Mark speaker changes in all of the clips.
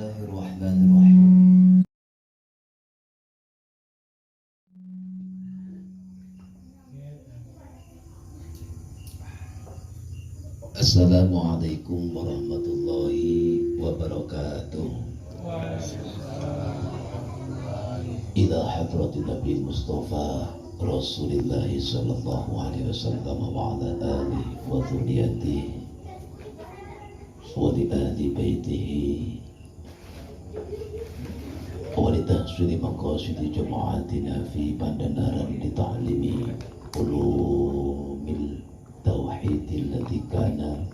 Speaker 1: Bismillahirrahmanirrahim. Assalamualaikum warahmatullahi wabarakatuh. Ila hadratin Nabi Mustafa Rasulullah sallallahu alaihi wasallam wa ala alihi wa dhurriyyatihi wa li ahli baitihi wa li tahsili maqasidi jama'atina fi bandanaran li ta'limi ulumil tauhidil ladzi kana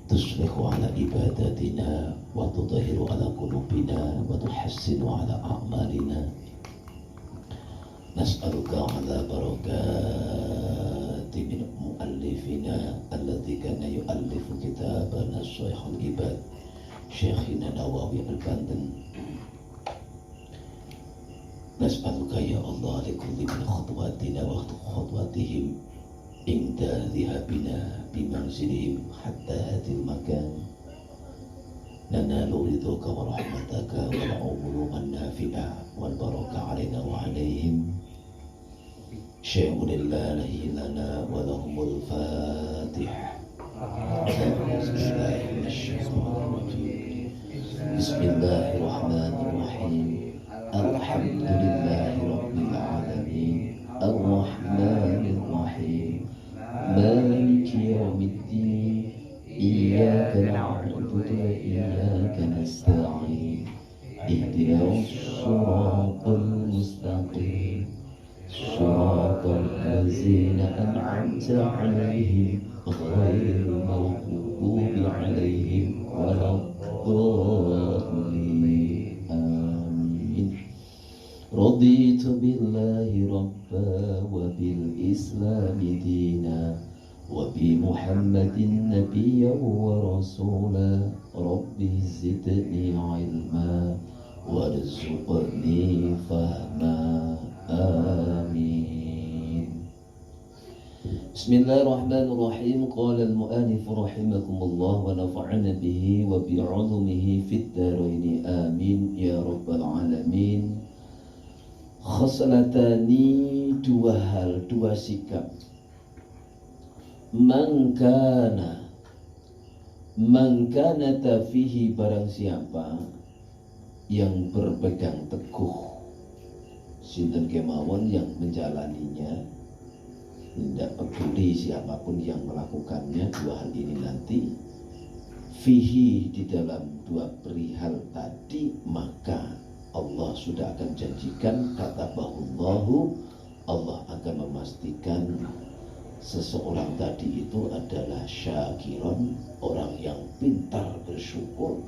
Speaker 1: tuslihu ala ibadatina wa tudahiru ala qulubina wa tuhassinu ala a'malina. Nas'aluka ala barakati min mu'allifina alladzi kana yu'allifu kitabana Syekhul Ibad Syekhina Nawawi Al-Banten. Nas'aluka ya Allah likulli min khutwatina wa khutwatihim inda dhihabina bimanzilihim hatta hadil makan nanalu ridhoka wa rahmataka wal umruman nafi'ah wal baraka alaina wa alaihim syai'un lillahi lana wa lahumul fatih. Bismillahirrahmanirrahim. Alhamdulillahi rabbil alamin ar-rahmanir rahim maliki yaumiddin iyyaka na'budu wa iyyaka nasta'in ihdinas siratal mustaqim siratal ladzina an'amta 'alaihim ghairil maghdubi 'alaihim waladdallin. Amin. Raditu billahi rabba wa bil islami dina wa bi Muhammadin nabiyyan wa rasula. Rabbi zidni ilma warzuqni fahma. Amin. Bismillahirrahmanirrahim. Qala al-mu'allif rahimakumullah wa nafa'ana bihi wa bi 'ulumihi fid dharain. Amin ya rabbal alamin. Khoslatani, dua hal, dua sikap. Mangkana tafihi, barang siapa yang berpegang teguh sinten kemawon yang menjalaninya, tidak peduli siapapun yang melakukannya, dua hal ini nanti fihi, di dalam dua perihal tadi, maka Allah sudah akan janjikan, kata bahullahu, Allah akan memastikan seseorang tadi itu adalah syakiron, orang yang pintar bersyukur,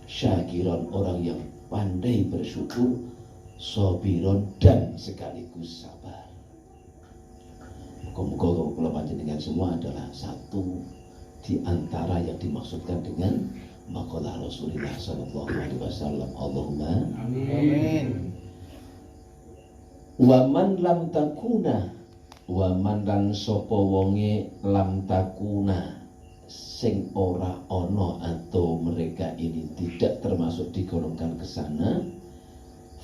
Speaker 1: syakiron, orang yang pandai bersyukur, sobiron, dan sekaligus sabar. Muka-muka kalau panjenengan semua adalah satu di antara yang dimaksudkan dengan maqalah Rasulullah sallallahu alaihi wasallam. Allahumma amin. Wa man lam takuna, wa man lan sapa wonge lam takuna, sing ora ono atau mereka ini tidak termasuk digolongkan ke sana,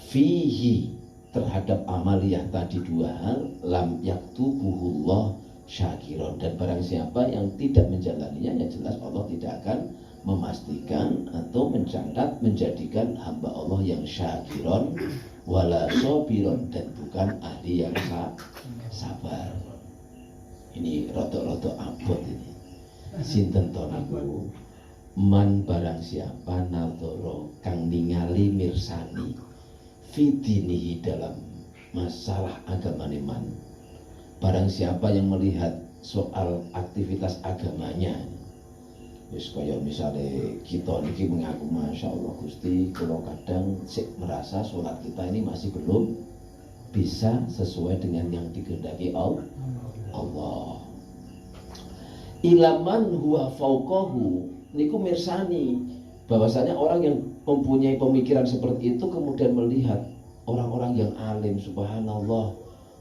Speaker 1: fihi, terhadap amaliyah tadi dua hal, lam yaktubuhullah syakiron, dan barang siapa yang tidak menjalaninya, yang jelas Allah tidak akan memastikan atau mencatat menjadikan hamba Allah yang syakiron wala sobiron, dan bukan ahli yang sabar. Ini rotok-rotok abot ini. Sinten to niku? Man, barang siapa nadoro kang ningali mirsani fidinihi, dalam masalah agamane man. Barang siapa yang melihat soal aktivitas agamanya, wis kaya misalnya kita niki mengaku Masya Allah Gusti, kalau kadang merasa sholat kita ini masih belum bisa sesuai dengan yang dikehendaki Allah. Ilaman huwa fauqahu, niku mirsani bahwasanya orang yang mempunyai pemikiran seperti itu kemudian melihat orang-orang yang alim, subhanallah,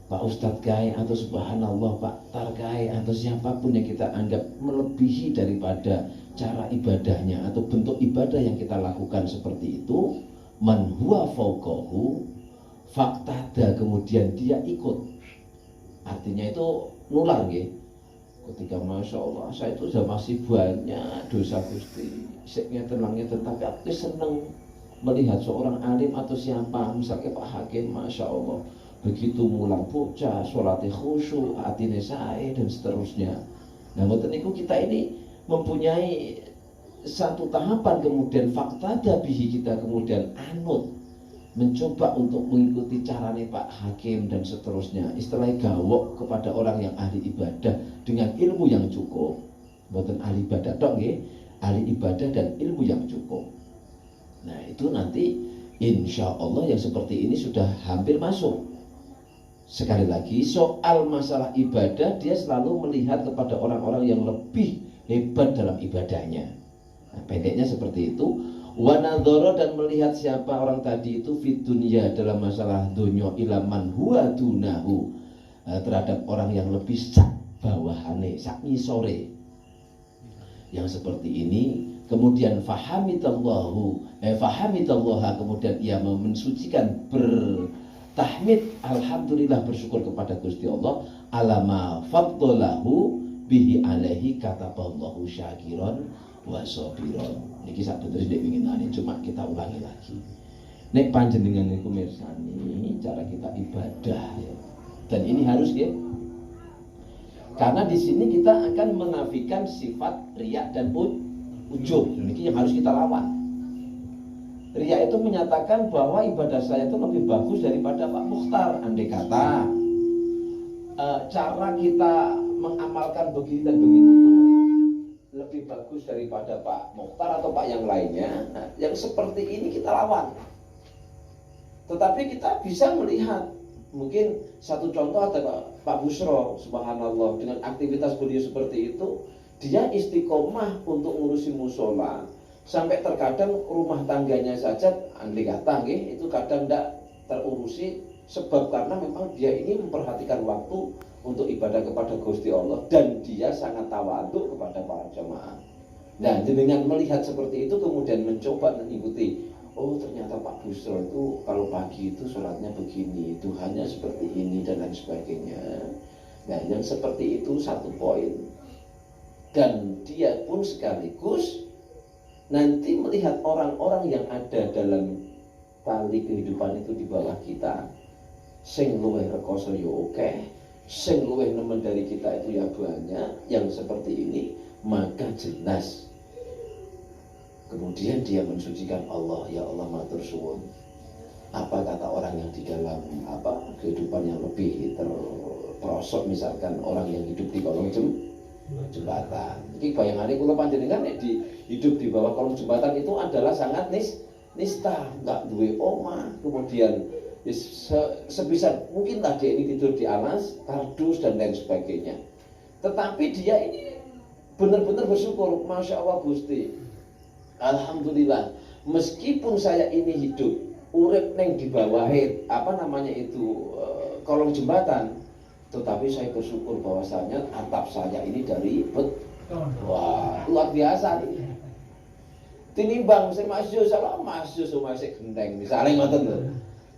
Speaker 1: Pak Ustadz Kai, atau subhanallah Pak Tarkai, atau siapapun yang kita anggap melebihi daripada cara ibadahnya atau bentuk ibadah yang kita lakukan seperti itu, man huwa fauqahu faktada, kemudian dia ikut. Artinya itu nular nggih. Ketika Masya Allah saya itu sudah masih banyak dosa Gusti, seknya tenangnya, tetapi aku seneng melihat seorang alim atau siapa, misalnya Pak Hakim, Masya Allah begitu mulang bocah, sholatnya khusyuk, hatinya sae dan seterusnya. Nah, ngoten niku kita ini mempunyai satu tahapan, kemudian fakta dabihi, kita kemudian anut, mencoba untuk mengikuti caranya Pak Hakim dan seterusnya. Istilahnya gawok kepada orang yang ahli ibadah dengan ilmu yang cukup. Bukan ahli ibadah dong, ahli ibadah dan ilmu yang cukup. Nah, itu nanti insya Allah yang seperti ini sudah hampir masuk. Sekali lagi, soal masalah ibadah, dia selalu melihat kepada orang-orang yang lebih hebat dalam ibadahnya. Nah, pendeknya seperti itu. Wanadhara, dan melihat siapa orang tadi itu fit dunya, dalam masalah dunya, ilaman huwa dunahu, terhadap orang yang lebih sak bawahane, sak ngisore. Yang seperti ini, kemudian fahamidallaha, kemudian ia mensucikan, bertahmid, alhamdulillah, bersyukur kepada Gusti Allah, alama faddalahu bihi alaihi kataballahu syakiron wa sabiron. Niki sabeneré nek winginane, cuma kita ulangi lagi. Nek panjenengan niku mirsani cara kita ibadah ya. Dan ini harus ya. Karena di sini kita akan menafikan sifat riya dan ujub. Niki yang harus kita lawan. Riya itu menyatakan bahwa ibadah saya itu lebih bagus daripada Pak Mukhtar. Andai kata cara kita mengamalkan begini dan begitu lebih bagus daripada Pak Mukhtar atau Pak yang lainnya. Nah, yang seperti ini kita lawan. Tetapi kita bisa melihat, mungkin satu contoh ada Pak Busro, subhanallah, dengan aktivitas beliau seperti itu, dia istiqomah untuk ngurusi musola, sampai terkadang rumah tangganya saja andai kata itu kadang tidak terurusi, sebab karena memang dia ini memperhatikan waktu untuk ibadah kepada Gusti Allah, dan dia sangat tawadhu kepada para jamaah. Nah, dengan melihat seperti itu kemudian mencoba mengikuti, oh ternyata Pak Busro itu kalau pagi itu sholatnya begini, Tuhannya seperti ini dan lain sebagainya. Nah, yang seperti itu satu poin. Dan dia pun sekaligus nanti melihat orang-orang yang ada dalam tali kehidupan itu di bawah kita, sing luwih rekoso yo akeh, sing luwih nemen dari kita itu ya banyak, yang seperti ini, maka jelas kemudian dia mensucikan Allah. Ya Allah, matur suwun. Apa kata orang yang di dalam kehidupan yang lebih terperosok, misalkan orang yang hidup di kolong jembatan. Iki bayangannya kula panjenengan di hidup di bawah kolong jembatan itu adalah sangat nista, enggak duwe omah, kemudian sebisa mungkin lah dia ini tidur di alas, kardus dan lain sebagainya. Tetapi dia ini benar-benar bersyukur, Masya Allah Gusti, alhamdulillah, meskipun saya ini hidup urip neng di bawah kolong jembatan, tetapi saya bersyukur bahwasanya atap saya ini dari beton. Wah, luar biasa nih. Tinimbang sing masjid salah masjid masih genteng misalnya ngoten lho.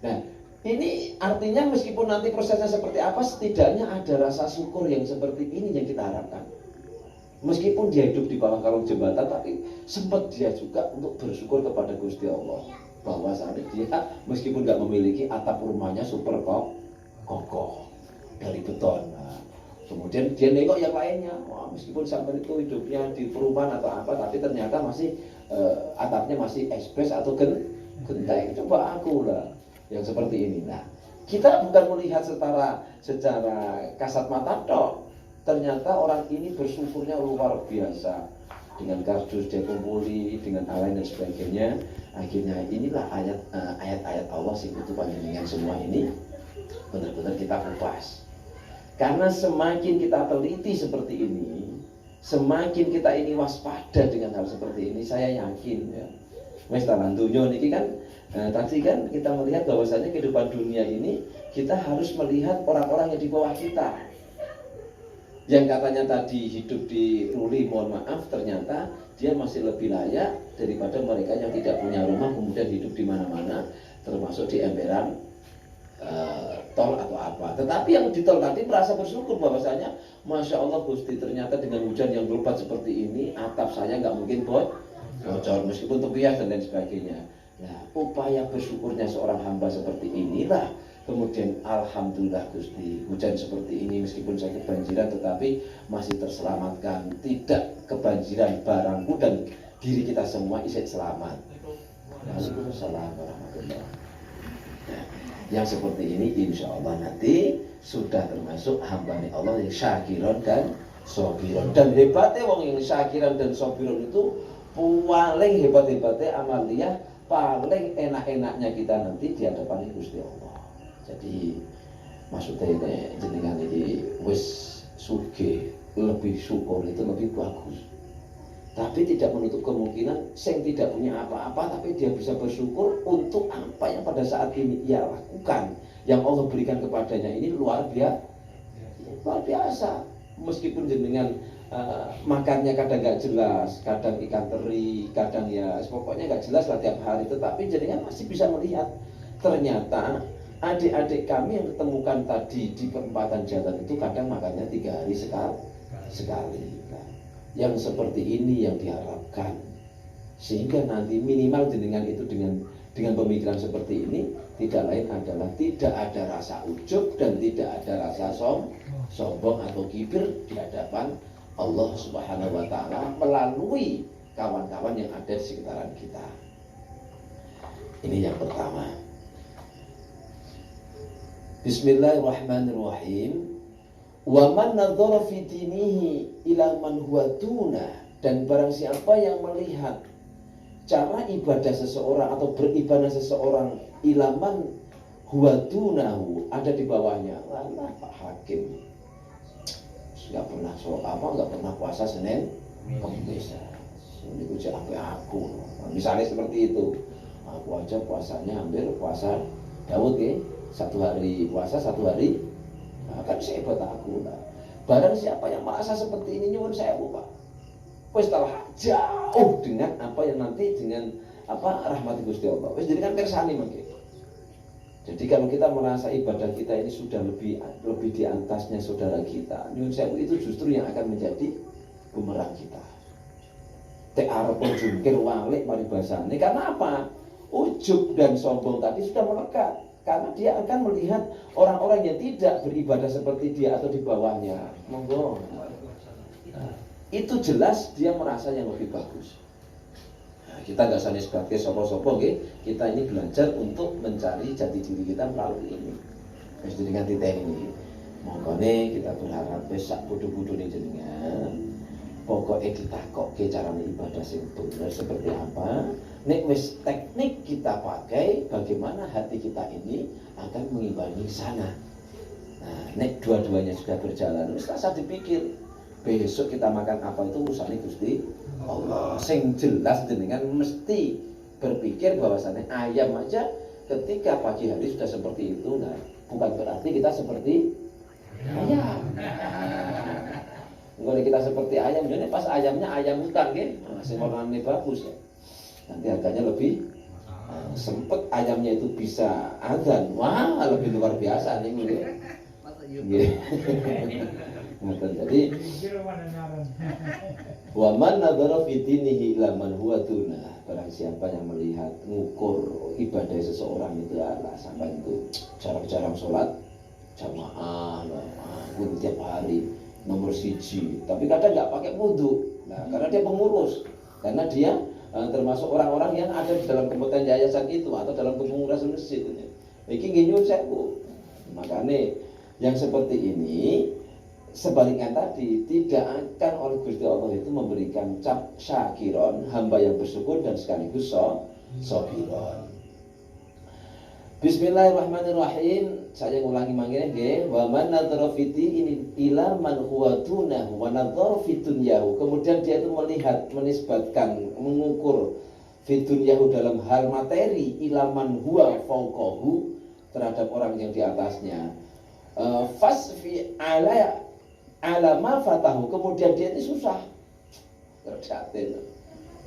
Speaker 1: Nah, ini artinya meskipun nanti prosesnya seperti apa, setidaknya ada rasa syukur yang seperti ini yang kita harapkan. Meskipun dia hidup di bawah kolong jembatan, tapi sempat dia juga untuk bersyukur kepada Gusti Allah bahwa saat dia meskipun nggak memiliki atap rumahnya super kokoh dari beton. Nah, kemudian dia nengok yang lainnya, wah, meskipun sampai itu hidupnya di perumahan atau apa, tapi ternyata masih atapnya masih esbres atau genteng. Coba aku lah yang seperti ini. Nah, kita bukan melihat secara kasat mata tok. Ternyata orang ini bersyukurnya luar biasa, dengan kardus dia kumpuli, dengan lain dan sebagainya. Akhirnya inilah ayat-ayat Allah sing itu panjenengan semua ini benar-benar kita kupas. Karena semakin kita teliti seperti ini, semakin kita ini waspada dengan hal seperti ini, saya yakin ya. Wes talan dunya niki kan tadi kan kita melihat bahwasanya kehidupan dunia ini kita harus melihat orang-orang yang di bawah kita. Yang katanya tadi hidup di Ruli, mohon maaf, ternyata dia masih lebih layak daripada mereka yang tidak punya rumah kemudian hidup di mana-mana, termasuk di emperan tol atau apa. Tetapi yang di tol tadi merasa bersyukur bahwasanya Masya Allah Gusti, ternyata dengan hujan yang lebat seperti ini atap saya nggak mungkin bocor meskipun tepias dan lain sebagainya. Nah, upaya bersyukurnya seorang hamba seperti inilah kemudian alhamdulillah Gusti, hujan seperti ini meskipun saya kebanjiran tetapi masih terselamatkan, tidak kebanjiran barangku dan diri kita semua isih selamat. Waalaikumsalam warahmatullahi wabarakatuh. Nah, yang seperti ini insya Allah nanti sudah termasuk hamba Allah yang syakiron dan sobiron. Dan hebatnya wong yang syakiron dan sobiron itu paling hebat-hebatnya amaliyah, paling enak-enaknya kita nanti di hadapan Gusti Allah. Jadi maksudnya ini jenengan ini wis sugih, lebih syukur itu lebih bagus. Tapi tidak menutup kemungkinan yang tidak punya apa-apa tapi dia bisa bersyukur untuk apa yang pada saat ini ia lakukan. Yang Allah berikan kepadanya ini luar biasa. Meskipun jenengan makannya kadang nggak jelas, kadang ikan teri, kadang ya pokoknya nggak jelas lah tiap hari. Tetapi jenengan masih bisa melihat ternyata adik-adik kami yang ditemukan tadi di perempatan jalan itu kadang makannya 3 hari sekali. Yang seperti ini yang diharapkan, sehingga nanti minimal jenengan itu dengan pemikiran seperti ini tidak lain adalah tidak ada rasa ujub dan tidak ada rasa sombong atau kibir di hadapan Allah Subhanahu wa Ta'ala melalui kawan-kawan yang ada di sekitaran kita. Ini yang pertama. Bismillahirrahmanirrahim. Wa man nadzara fi dinihi ila man huwa duna, dan barang siapa yang melihat cara ibadah seseorang atau beribadah seseorang ila man huwa dunahu, ada di bawahnya. Lah Pak Hakim enggak pernah sholat enggak pernah puasa Senin Kamis. Ini uji aku. Misalnya seperti itu. Aku aja puasanya hampir puasa Daud ya. 1 hari puasa 1 hari. Nah, kan saya buat aku lah. Barang siapa yang merasa seperti ini nyuwun saya Pak. Wis telah jauh dengan apa yang nanti dengan apa rahmat Gusti Allah. Wis jadi kan kersane mangke. Jadi kalau kita merasa ibadah kita ini sudah lebih di atasnya saudara kita, nyuwun sewu itu justru yang akan menjadi bumerang kita. Tek arep jungkir walik paribasane. Karena apa? Ujub dan sombong tadi sudah melekat. Karena dia akan melihat orang-orang yang tidak beribadah seperti dia atau di bawahnya. Monggo. Nah, itu jelas dia merasa yang lebih bagus. Nah, kita nggak sani sebagai sopo-sopo, kita ini belajar untuk mencari jati diri kita melalui ini. Wis jenengan titeni ini. Mongkone kita berharap besok kudu-kudu nih jenengan. Pokoknya ditakokke carane ibadah sing bener seperti apa. Nek wis teknik kita pakai, bagaimana hati kita ini akan mengimbangi sana. Nah, nek dua-duanya sudah berjalan, wis rasa dipikir. Besok kita makan apa itu urusannya Gusti Allah. Sing jelas jenengan mesti berpikir bahwasannya ayam aja ketika pagi hari sudah seperti itu. Nah, bukan berarti kita seperti ayam. Kalau kita seperti ayam, jadi pas ayamnya ayam hutan, masih warnanya bagus ya. Nanti harganya lebih sempet ayamnya itu bisa azan, wah lebih luar biasa nih. Jadi wa man nadzara fi dinihi ila man huwa duna, barang siapa yang melihat ngukur ibadah seseorang itu adalah sampai itu jarang-jarang sholat jamaah tiap hari nomor 1, tapi kadang nggak pakai wudu. Nah, karena dia pengurus, karena dia termasuk orang-orang yang ada di dalam komponen yayasan itu atau dalam kepengurusan masjid. Iki nggih sewu. Makanya yang seperti ini sebaliknya tadi tidak akan oleh Gusti Allah itu memberikan cap syakiron, hamba yang bersyukur dan sekaligus sobiron. Bismillahirrahmanirrahim. Saya ulangi mangkene nggih, wa man nadzara fiti ini ila man huwa dunahu wa nadzara fi dunyahu. Kemudian dia itu melihat, menisbatkan, mengukur fi dunyahu dalam hal materi ila man huwa fauqahu, terhadap orang yang di atasnya. Fasfi ala alama fatahu, kemudian dia itu susah terjatin.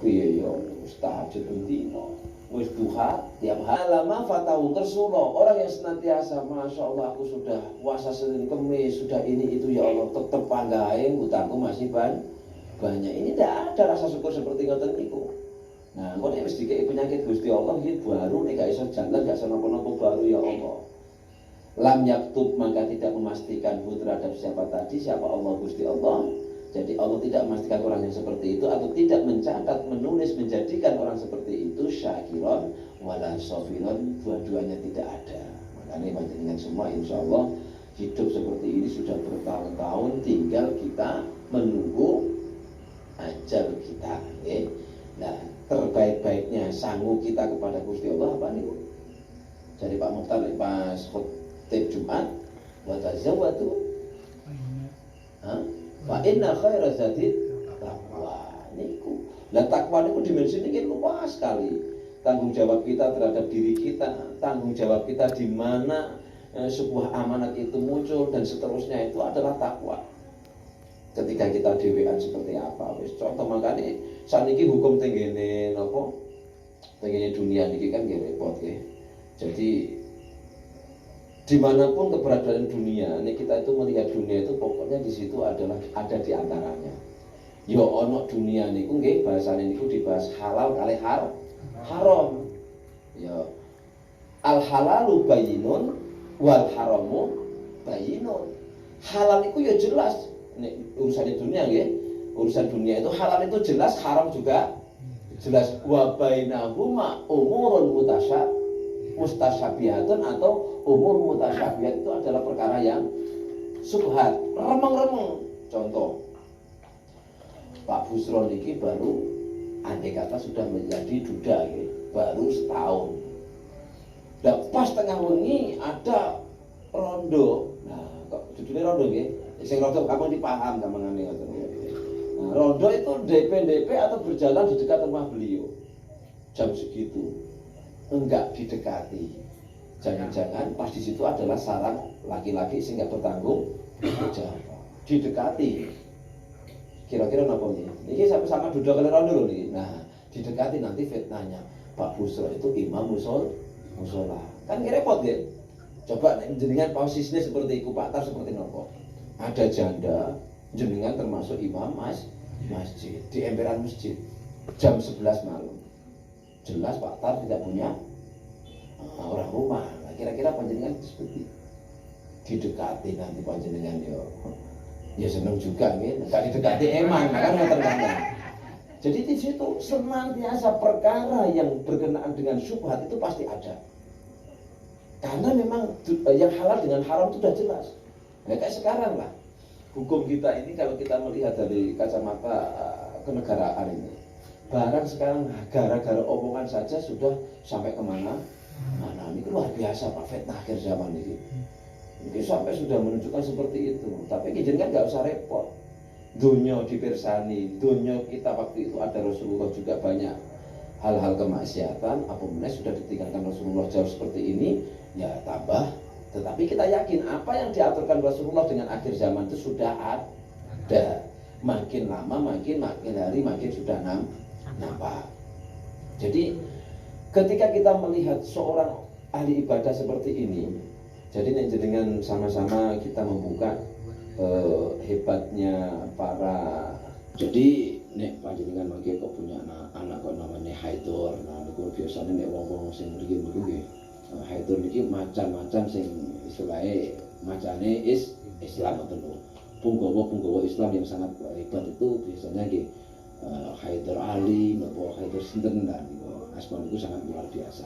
Speaker 1: Piye yo tahajud bendino, wis duha tiap hari. Alama fatahu kersulo, orang yang senantiasa masya Allah aku sudah puasa Senin Kemis, sudah ini itu ya Allah tetep panggae hutangku masih banyak. Ini tidak ada rasa syukur seperti ngoten niku. Nah, kok nek wis dikeki penyakit Gusti Allah iki baru nek gak iso jalan gak iso napa-napa baru ya Allah. Lam yaktub, maka tidak memastikan terhadap siapa tadi, siapa Allah Gusti Allah. Jadi Allah tidak memastikan orang yang seperti itu atau tidak mencatat, menulis, menjadikan orang seperti itu syakiron wala sofiron, dua-duanya tidak ada. Makanya panjenengan semua insya Allah hidup seperti ini sudah bertahun-tahun, tinggal kita menunggu ajal kita. Nah, terbaik-baiknya sanggup kita kepada Gusti Allah apa nih? Jadi Pak Mukhtar pas khutbah Jumat, wa tazawwadu. Fa inna khaira zadid taqwa. Niku. Lah takwa niku dimensinya kan luas sekali. Tanggung jawab kita terhadap diri kita, tanggung jawab kita di mana sebuah amanat itu muncul dan seterusnya itu adalah takwa. Ketika kita dewean seperti apa, wis contoh makanya saniki hukum tenggene napa? Tenggene dunia niki kan nggih repot nggih. Jadi dimanapun keberadaan dunia, ini kita itu melihat dunia itu pokoknya di situ adalah ada di antaranya. Yo ono dunia niku nggih bahasane niku dibahas halal kali haram. Yo al halalu bayyinun wal haramu bayyinun. Halal itu ya jelas. Nek urusan dunia nggih, urusan dunia itu halal itu jelas, haram juga jelas. Wa bainahuma umurun mustasyabihatun atau umur mutasyabihat itu adalah perkara yang subhat, remeng-remeng. Contoh, Pak Busron ini baru andai kata sudah menjadi duda ya, baru setahun. Dan pas tengah wengi ada rondo. Nah, kok judulnya rondo ya? Sing rondo kamu dipaham gamangane ngoten. Nah, rondo itu DP atau berjalan di dekat rumah beliau. Jam segitu. Enggak didekati. Jangan-jangan pas di situ adalah sarang laki-laki sehingga bertanggung jawab. Didekati. Kira-kira napa nih? Ini sama-sama duduk kali rondo nih. Nah, didekati nanti fitnahnya. Pak Busro itu imam musola. Kan repot ya. Coba jenengan posisinya seperti iku Pak Tar seperti nopo. Ada janda jenengan termasuk imam masjid di emperan masjid jam 11 malam. Jelas Pak Tar tidak punya orang rumah. Nah, kira-kira panjenengan seperti didekati nanti panjenengan ya seneng juga nih. Enggak didekati emang kan terkadang. Jadi di situ senantiasa perkara yang berkenaan dengan syubhat itu pasti ada. Karena memang yang halal dengan haram itu sudah jelas. Nah, kayak sekarang lah. Hukum kita ini kalau kita melihat dari kacamata kenegaraan ini, barang sekarang gara-gara omongan saja sudah sampai kemana? Nah, ini luar biasa Pak, fitnah akhir zaman ini. Ini sampai sudah menunjukkan seperti itu. Tapi kita kan nggak usah repot. Dunia dipersani, dunia kita waktu itu ada Rasulullah juga banyak hal-hal kemaksiatan. Apabila sudah ditinggalkan Rasulullah jauh seperti ini, ya tambah. Tetapi kita yakin apa yang diaturkan Rasulullah dengan akhir zaman itu sudah ada. Makin lama, makin hari, makin sudah nampak. Jadi ketika kita melihat seorang ahli ibadah seperti ini, jadi dengan sama-sama kita membuka hebatnya para. Jadi nek panjenengan mangke kok punya anak kok namanya Haidor. Nah niku biasane nek wong-wong sing mriki nggih. Haidor niki macam-macam sing istilahnya macane Islam ngoten lho. Punggawa Islam yang sangat hebat itu biasanya nggih Haidar Ali, napa Haidar sinten lah niku. Asma niku sangat luar biasa.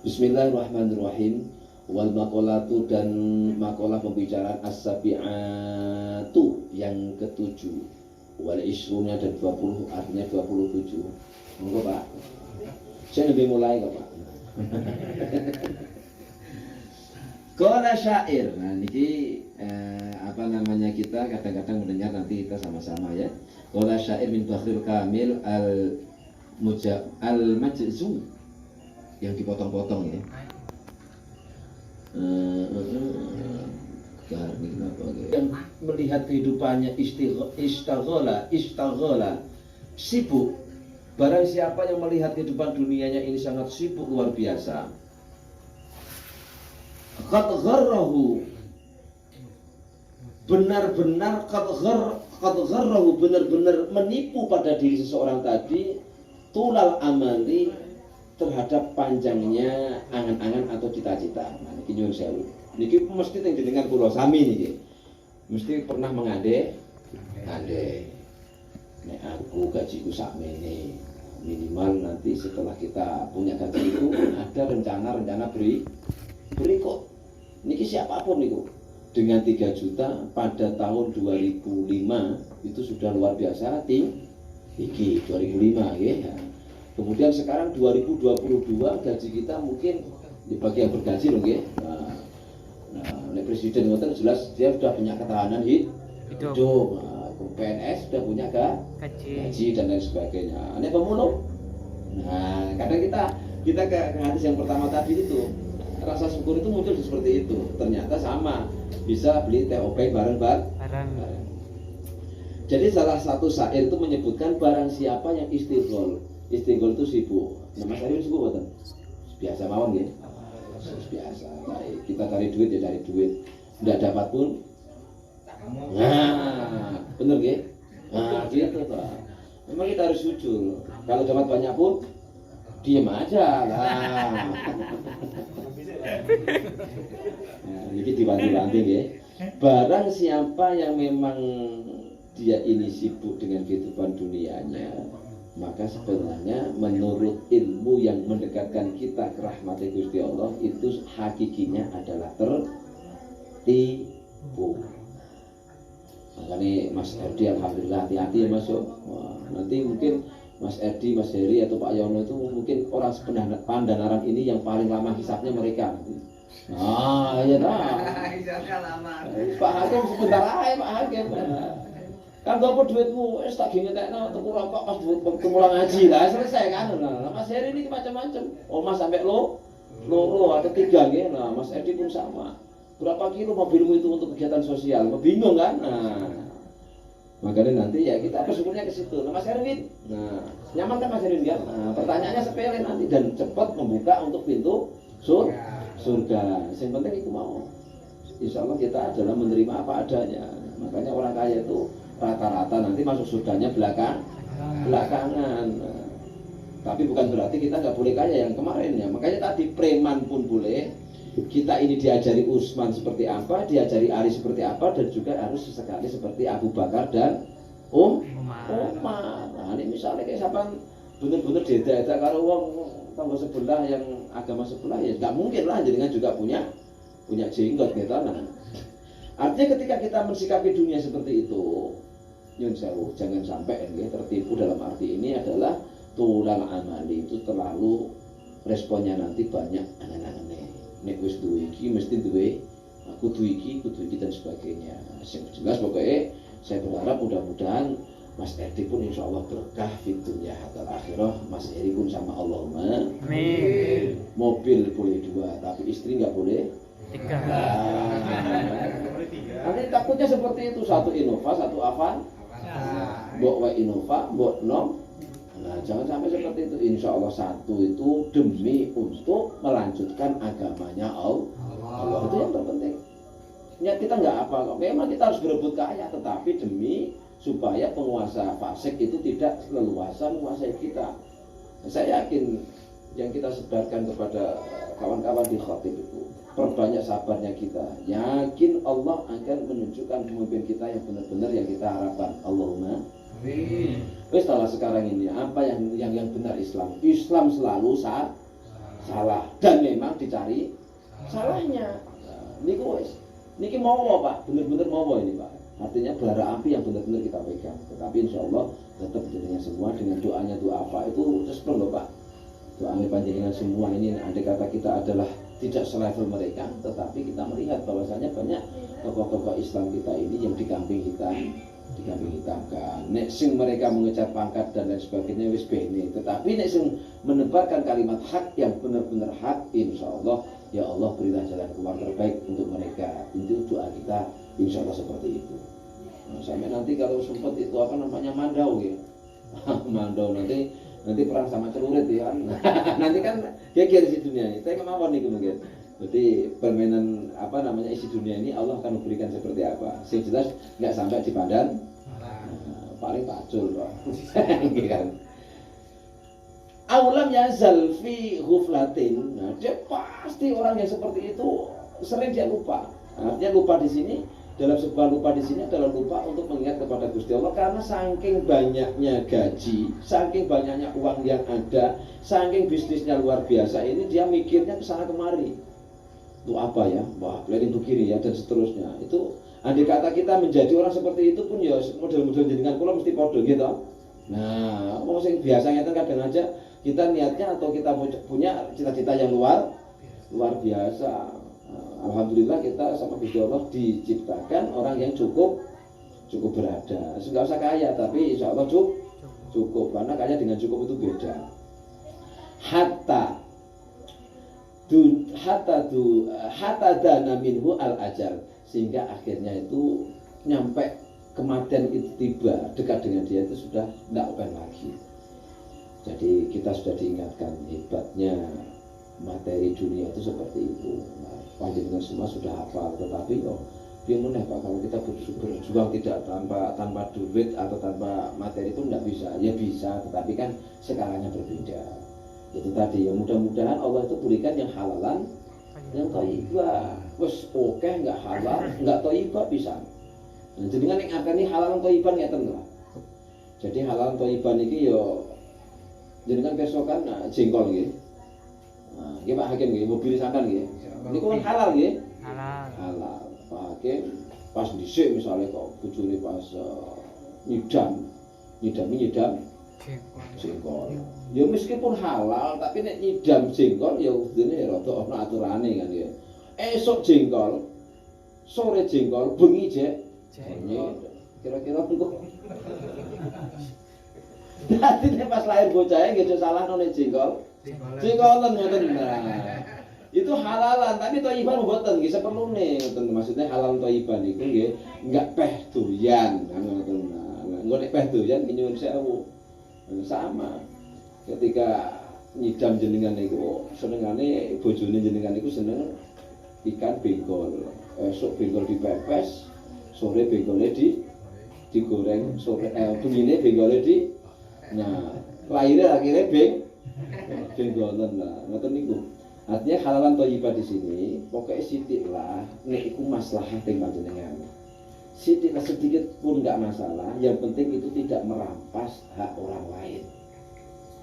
Speaker 1: Bismillahirrahmanirrahim. Wal maqalatu, dan makalah pembicaraan as-sabi'atu yang ketujuh. Wal isruna dan 20, artinya 27. Monggo Pak. Saya lebih mulai kok Pak. Qala syair. Nah niki apa namanya, kita kadang-kadang mendengar, nanti kita sama-sama ya. Qala syair min Bakhril Kamil al-Majzum, yang dipotong-potong ya. Yang melihat kehidupannya istaghala, sibuk. Barang siapa yang melihat kehidupan dunianya ini sangat sibuk luar biasa, qad gharrahu, benar-benar qad gharrahu, benar-benar menipu pada diri seseorang tadi, tulal amali, terhadap panjangnya angan-angan atau cita-cita. Nah, niki nyuwun sewu. Niki mesti teng jenengan kula sami niki. Mesti pernah mengandai. Nek aku gajiku sakmene, minimal nanti setelah kita punya gaji itu ada rencana berikut. Niki siapapun niku dengan 3 juta pada tahun 2005 itu sudah luar biasa tinggi 2005 ya. Kemudian sekarang 2022 gaji kita mungkin dibagi yang bergaji loh ya. Nah, presiden ngoten jelas dia sudah punya ketahanan hidup. PNS sudah punya gaji dan lain sebagainya. Ini pemulung. Nah, kadang kita ke hadis yang pertama tadi itu, rasa syukur itu muncul seperti itu. Ternyata sama, bisa beli TOP bareng. Jadi salah satu syair itu menyebutkan barang siapa yang istighol itu sibuk. Nah, Mas Arif sibuk betul. Biasa mawon ya. Biasa. Kita cari duit ya cari duit. Tidak dapat pun. Nah, bener ya? Nah, gitu Pak. Memang kita harus jujur. Kalau dapat banyak pun diem aja lah. Nah, ini dibanting-banting ya. Barang siapa yang memang dia ini sibuk dengan kehidupan dunianya, maka sebenarnya menurut ilmu yang mendekatkan kita ke rahmat Gusti Allah itu hakikinya adalah tertipu. Makanya Mas Erdi alhamdulillah hati-hati ya masuk. Nanti mungkin Mas Erdi, Mas Heri atau Pak Yono itu mungkin orang Pandanaran ini yang paling lama hisapnya mereka nanti. Iya dah. Hisapnya lama. Pak Hakim sebentar aja Pak Hakim. Kan apa duitmu tak ngetekno tuku rokok pas duit mulang ngaji lah selesai kan. Nah, Mas Heri ini macam-macam. Mas sampai loro atau 3 nggih. Nah, Mas Erdi pun sama. Berapa kilo mobilmu itu untuk kegiatan sosial? Bingung kan? Nah, makanya nanti ya kita bersyukurnya ke situ. Nah, Mas Erwin, nah nyaman kan Mas Erwin kan? Nah, pertanyaannya sepele nanti dan cepat membuka untuk pintu surga. Yang penting itu mau. Insya Allah kita adalah menerima apa adanya. Makanya orang kaya itu rata-rata nanti masuk surganya belakangan. Nah, tapi bukan berarti kita nggak boleh kaya yang kemarin ya. Makanya tadi preman pun boleh. Kita ini diajari Utsman seperti apa, diajari Ali seperti apa, dan juga harus sesekali seperti Abu Bakar dan Umar. Nah, ini misalnya kayak siapa bener-bener deda-deda karo wong tangga sebelah yang agama sebelah ya nggak mungkin lah, jadinya juga punya jenggot gitu. Nah, artinya ketika kita mensikapi dunia seperti itu, nyun sewu, jangan sampai tertipu. Dalam arti ini adalah tulal amali itu terlalu responnya nanti banyak angan-angan. Nek wis duwe iki mesti duwe kudu iki dan sebagainya. Yang jelas pokoknya saya berharap mudah-mudahan Mas Erdi pun insya Allah berkah fitunya hatta akhirah. Mas Eri pun sama Allahumma amin. Mobil boleh 2 tapi istri nggak boleh 3. Nanti takutnya seperti itu, 1 Innova 1 Avan. Mbok wae Innova mbok nom. Nah, jangan sampai seperti itu. Insya Allah 1 itu demi untuk melanjutkan agamanya Allah. Itu yang terpenting. Ya kita nggak apa, memang kita harus berebut kaya, tetapi demi supaya penguasa fasik itu tidak leluasa menguasai kita. Saya yakin yang kita sebarkan kepada kawan-kawan di khotib itu, perbanyak sabarnya kita. Yakin Allah akan menunjukkan pemimpin kita yang benar-benar yang kita harapkan. Allahumma wis setelah sekarang ini apa yang benar Islam selalu salah dan memang dicari salahnya. Niki mau Pak, bener-bener mau ini Pak. Artinya bara api yang benar-benar kita pegang. Tetapi insya Allah tetap jadinya semua dengan doanya doa apa itu terus perlu Pak. Doanya panjenengan semua ini andai kata kita adalah tidak selevel mereka, tetapi kita melihat bahwasanya banyak tokoh-tokoh Islam kita ini yang dikamping hitamkan. Nek sing mereka mengejar pangkat dan lain sebagainya wis bene, tetapi nek sing menebarkan kalimat hak yang benar-benar hak, insya Allah ya Allah berilah jalan keluar terbaik untuk mereka. Itu doa kita insya Allah seperti itu. Nah, sampai nanti kalau sempat itu apa namanya mandau ya. Mandau nanti perang sama celurit ya kan. Nanti kan geger isi dunia ini. Saya kemauan nih mungkin. Jadi permainan apa namanya isi dunia ini Allah akan memberikan seperti apa. Sing jelas nggak sampai di padan. Paling pacul Pak. Kan. Aulam yazal fi ghuflatin. Nah, dia pasti orang yang seperti itu sering dia lupa. Artinya lupa di sini dalam sebuah lupa di sini adalah lupa untuk mengingat kepada Gusti Allah karena saking banyaknya gaji, saking banyaknya uang yang ada, saking bisnisnya luar biasa ini dia mikirnya ke sana kemari. Itu apa ya? Wah, planning begini ya dan seterusnya. Itu andai kata kita menjadi orang seperti itu pun ya model-model jenengan kula mesti podo gitu. Nah, wong sing biasanya kan kadang aja kita niatnya atau kita punya cita-cita yang luar biasa. Alhamdulillah kita sama Gusti Allah diciptakan orang yang cukup berada. Enggak usah kaya tapi insya Allah cukup. Karena kaya dengan cukup itu beda. Hatta dana minhu al ajal, sehingga akhirnya itu nyampe kematian itu tiba dekat dengan dia itu sudah tidak open lagi. Jadi kita sudah diingatkan hebatnya materi dunia itu seperti itu. Nah, panjenengan semua sudah hafal, tetapi gimana Pak kalau kita berjuang tidak tanpa duit atau tanpa materi itu tidak bisa. Ya bisa, tetapi kan skalanya berbeda. Itu tadi ya mudah-mudahan Allah itu berikan yang halalan, yang thayyibah. Wes oke nggak halal, nggak thayyibah bisa. Nah, jadi kan yang artinya halalan thayyiban ngeten lah. Jadi halalan thayyiban iki yo jenengan kesokan jengkol nggih. Nah, nggih Pak Hakim nggih, mobil sampean nggih. Niku kan halal nggih. Halal. Pak Hakim pas dhisik misale kok bojone pas nyidam jengkol. Ya meskipun halal tapi nek nyidam jengkol ya udine rada ana aturane kan ya. Esok jengkol, sore jengkol, bengi jengkol. Kira-kira engko. Dadi nek pas lahir bocahnya nggih salah nek jengkol. Jengkolan ngoten. Nah, itu halalan tapi thayyiban mboten nggih seperlune ngoten. Maksudnya halal thayyiban iku nggih enggak peh doyan kan ngoten. Nah, engko nek peh doyan nyuwun sewu. Sama ketika nyidam jenengan niku senengane bojone jenengan niku seneng ikan bengkol. Esuk bengkol dipepes, sore bengkolnya digoreng, sore bengine bengkolnya nah lahirnya akhirnya bengkolan lah. Ngoten niku. Artinya halalan thayyibah di sini pokoknya sithik lah nek iku maslahah teng panjenengan. Sithik sedikit pun enggak masalah, yang penting itu tidak merampas hak orang lain.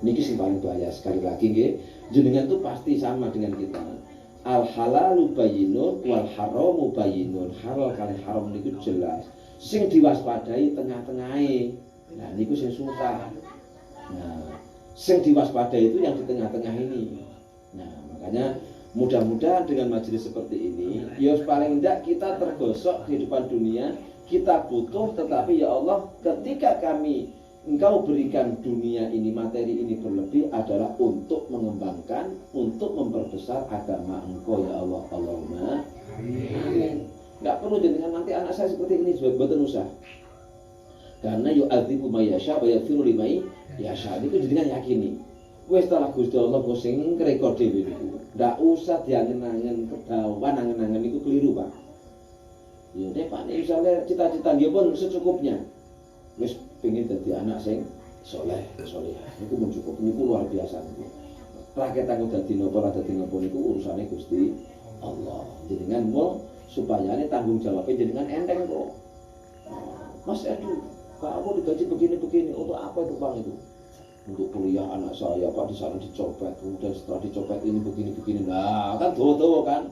Speaker 1: Niki sing paling bahaya. Sekali lagi nggih, jenengan tuh pasti sama dengan kita. Al halalu bayyinun wal haramu bayyinun. Halal kali haram niku jelas. Sing diwaspadai tengah-tengahe. Nah niku sing susah. Nah, sing diwaspadai itu yang di tengah-tengah ini. Nah, makanya mudah-mudahan dengan majelis seperti ini, ya paling tidak kita tergosok di depan dunia, kita butuh, tetapi ya Allah, ketika Engkau berikan dunia ini, materi ini berlebih adalah untuk mengembangkan, untuk memperbesar agama Engkau ya Allah. Allahumma amin. Nggak perlu jenengan nanti anak saya seperti ini, buatan usah. Karena yu'adzibu may yasha wa yaghfiru liman yasha. Itu jenengan yakini. Wes setelah Gusti Allah sing rekod dhewe niku. Ndak usah diangen-angen kedawan angen-angen niku keliru, Pak. Ya nek Pak nek misale cita-cita dia pun secukupnya. Wis pengin dadi anak sing saleh, salehah. Niku pun cukup. Niku luar biasa niku. Rakyat aku dadi napa ora dadi napa niku urusane Gusti Allah. Jenengan mau supaya tanggung jawabnya jenengan enteng kok. Mas Edu, kamu digaji begini-begini, untuk apa itu Bang itu? Untuk kuliah anak saya Pak, di sana dicopet, kemudian setelah dicopet ini begini-begini. Nah kan tuh kan